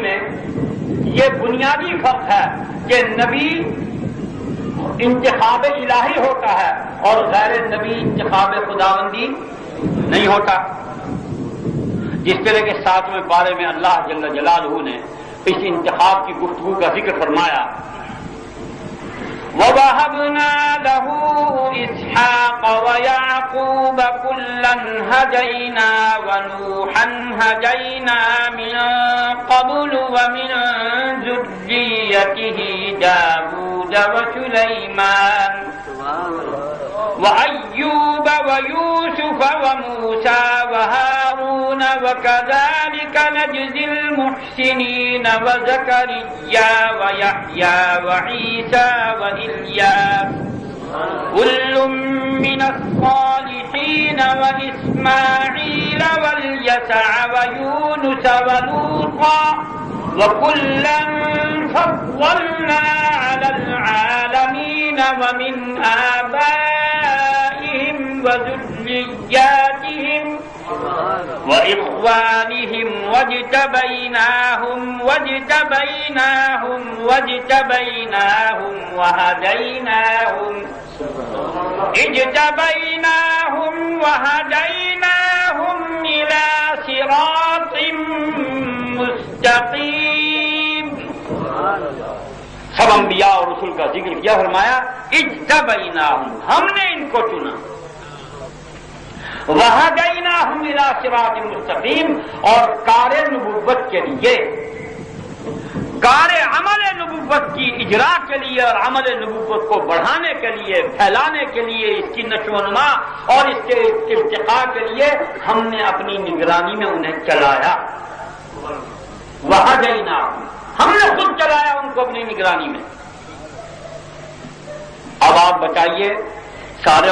میں یہ بنیادی فرق ہے کہ نبی انتخاب الہی ہوتا ہے اور غیر نبی انتخاب خداوندی نہیں ہوتا. جس طرح کے 7ویں پارے میں اللہ جل جلالہ نے اس انتخاب کی گفتگو کا ذکر فرمایا. وَوَهَبْنَا لَهُ إِسْحَاقَ وَيَعْقُوبَ كُلًّا هَدَيْنَا وَنُوحًا هَدَيْنَا مِن قَبْلُ وَمِن ذُرِّيَّتِهِ دَاوُودَ وَسُلَيْمَانَ وَأَيُّوبَ وَيُوسُفَ وَمُوسَى وَهَارُونَ وَكَذَلِكَ نَجْزِي الْمُحْسِنِينَ وَزَكَرِيَّا وَيَحْيَى وَعِيسَى وَإِلْيَاسَ كُلٌّ مِّنَ الصَّالِحِينَ وَإِسْمَاعِيلَ وَالْيَسَعَ وَيُونُسَ وَلُوطًا وَكُلًّا فَضَّلْنَا عَلَى الْعَالَمِينَ وَمِنْ آبَائِهِمْ وَذُرِّيَّاتِهِمْ وَإِخْوَانِهِمْ وَاجْتَبَيْنَاهُمْ وَهَدَيْنَاهُمْ إِلَى صِرَاطٍ مُسْتَقِيمٍ. سب انبیاء اور رسول کا ذکر کیا، فرمایا اجتبیناہم، ہم نے ان کو چنا. وَهَدَيْنَاهُمْ إِلَى صِرَاطٍ مُسْتَقِيمٍ، اور کار نبوت کے لیے، کار عمل نبوت کی اجرا کے لیے اور عمل نبوت کو بڑھانے کے لیے، پھیلانے کے لیے، اس کی نشو و نما اور اس کے ارتقاء کے لیے ہم نے اپنی نگرانی میں انہیں چلایا. وَهَدَيْنَاهُمْ، ہم نے خود چلایا ان کو اپنی نگرانی میں. اب آپ بتائیے سارے